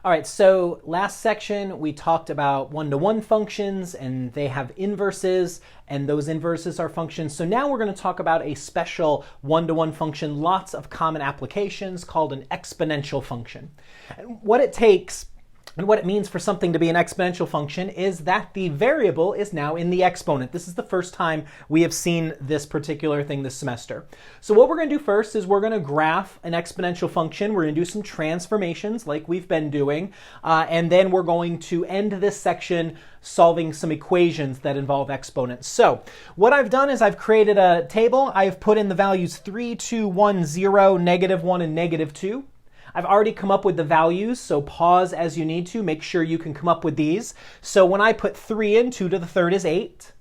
All right, so last section we talked about one-to-one functions, and they have inverses, and those inverses are functions. So now we're going to talk about a special one-to-one function, lots of common applications, called an exponential function. And what it takes and what it means for something to be an exponential function is that the variable is now in the exponent. This is the first time we have seen this particular thing this semester. So what we're going to do first is we're going to graph an exponential function. We're going to do some transformations like we've been doing. And then we're going to end this section solving some equations that involve exponents. So what I've done is I've created a table. I've put in the values 3, 2, 1, 0, -1, and -2. I've already come up with the values, so pause as you need to. Make sure you can come up with these. So when I put 3 in, 2 to the third is 8.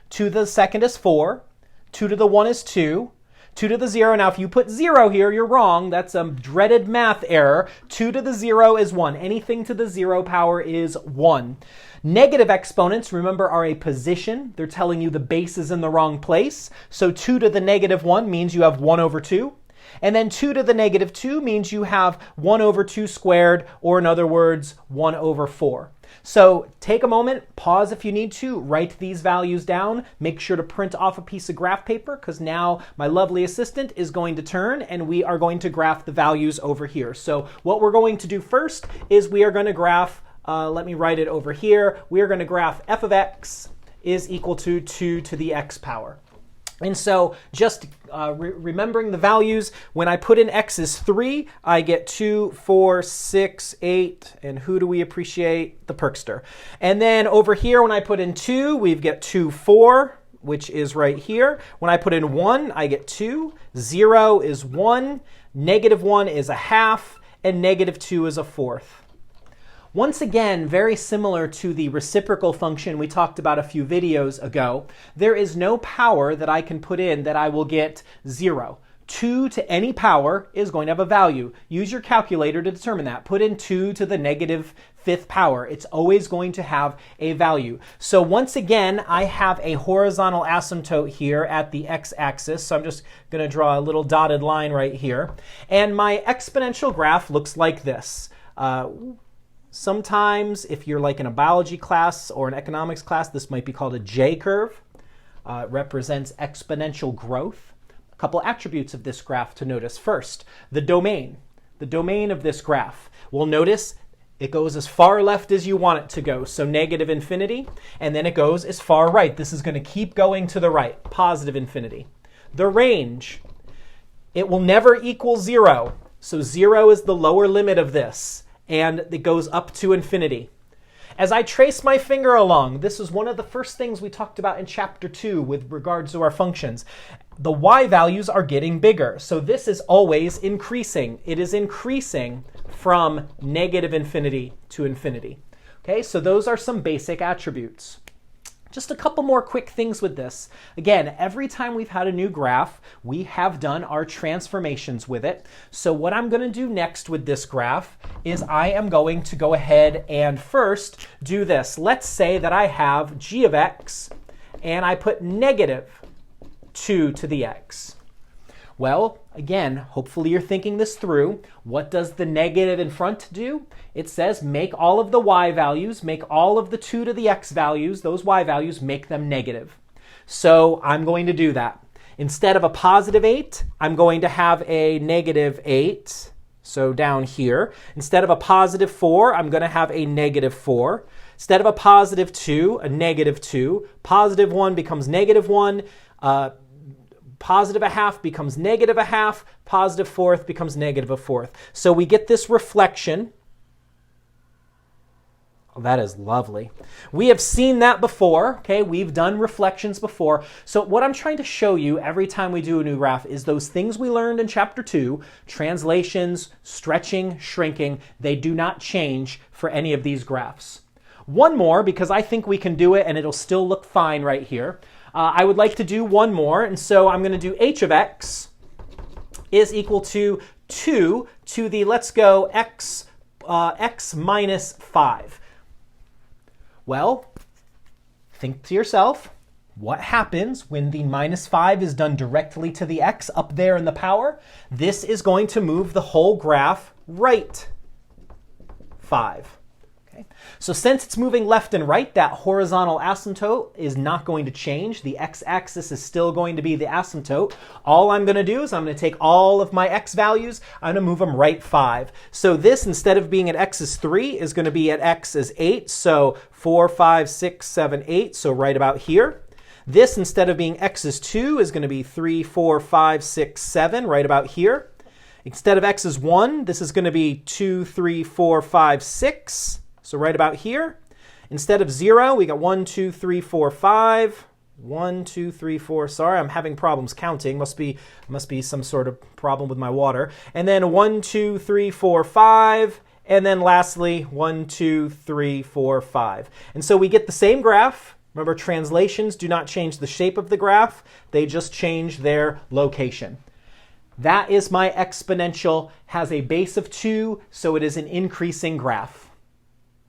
2 to the second is 4. 2 to the 1 is 2. 2 to the 0. Now, if you put 0 here, you're wrong. That's a dreaded math error. 2 to the 0 is 1. Anything to the 0 power is 1. Negative exponents, remember, are a position. They're telling you the base is in the wrong place. So 2 to the -1 means you have 1 over 2. And then 2 to the -2 means you have 1 over 2 squared, or in other words, 1 over 4. So take a moment, pause if you need to, write these values down. Make sure to print off a piece of graph paper, because now my lovely assistant is going to turn and we are going to graph the values over here. So what we're going to do first is we are going to graph, let me write it over here. We are going to graph f of x is equal to 2 to the x power. And so just remembering the values, when I put in x is 3, I get 2, 4, 6, 8, and who do we appreciate? The Perkster. And then over here, when I put in 2, we get 2, 4, which is right here. When I put in 1, I get 2. 0 is 1. -1 is a half. And -2 is a fourth. Once again, very similar to the reciprocal function we talked about a few videos ago, there is no power that I can put in that I will get 0. 2 to any power is going to have a value. Use your calculator to determine that. Put in 2 to the -5th power. It's always going to have a value. So once again, I have a horizontal asymptote here at the x-axis. So I'm just going to draw a little dotted line right here. And my exponential graph looks like this. Sometimes, if you're like in a biology class or an economics class, this might be called a J-curve. It represents exponential growth. A couple attributes of this graph to notice. First, the domain. The domain of this graph. We'll notice it goes as far left as you want it to go, so -infinity, and then it goes as far right. This is going to keep going to the right, +infinity. The range, it will never equal 0, so 0 is the lower limit of this. And it goes up to infinity. As I trace my finger along, this is one of the first things we talked about in chapter 2 with regards to our functions. The y values are getting bigger, so this is always increasing. It is increasing from -infinity to infinity. Okay, so those are some basic attributes. Just a couple more quick things with this. Again, every time we've had a new graph, we have done our transformations with it. So what I'm going to do next with this graph is I am going to go ahead and first do this. Let's say that I have g of x and I put -2 to the x. Well, again, hopefully you're thinking this through. What does the negative in front do? It says make all of the y values, make all of the 2 to the x values, those y values, make them negative. So I'm going to do that. Instead of a +8, I'm going to have a -8. So down here. Instead of a +4, I'm going to have a -4. Instead of a +2, a -2. +1 becomes -1. +0.5 becomes -0.5, +4 becomes -1/4. So we get this reflection. Oh, that is lovely. We have seen that before, okay? We've done reflections before. So what I'm trying to show you every time we do a new graph is those things we learned in chapter 2, translations, stretching, shrinking, they do not change for any of these graphs. One more, because I think we can do it and it'll still look fine right here. I would like to do one more, and so I'm going to do h of x is equal to 2 to the, let's go, x minus 5. Well, think to yourself, what happens when the -5 is done directly to the x up there in the power? This is going to move the whole graph right 5. Okay. So since it's moving left and right, that horizontal asymptote is not going to change. The x-axis is still going to be the asymptote. All I'm going to do is I'm going to take all of my x values, I'm going to move them right 5. So this, instead of being at x is 3, is going to be at x is 8. So 4, 5, 6, 7, 8. So right about here. This, instead of being x is 2, is going to be 3, 4, 5, 6, 7, right about here. Instead of x is 1, this is going to be 2, 3, 4, 5, 6. So right about here. Instead of 0, we got 1, 2, 3, 4, 5. 1, 2, 3, 4. Sorry, I'm having problems counting. Must be some sort of problem with my water. And then 1, 2, 3, 4, 5. And then lastly, 1, 2, 3, 4, 5. And so we get the same graph. Remember, translations do not change the shape of the graph. They just change their location. That is my exponential. Has a base of 2, so it is an increasing graph.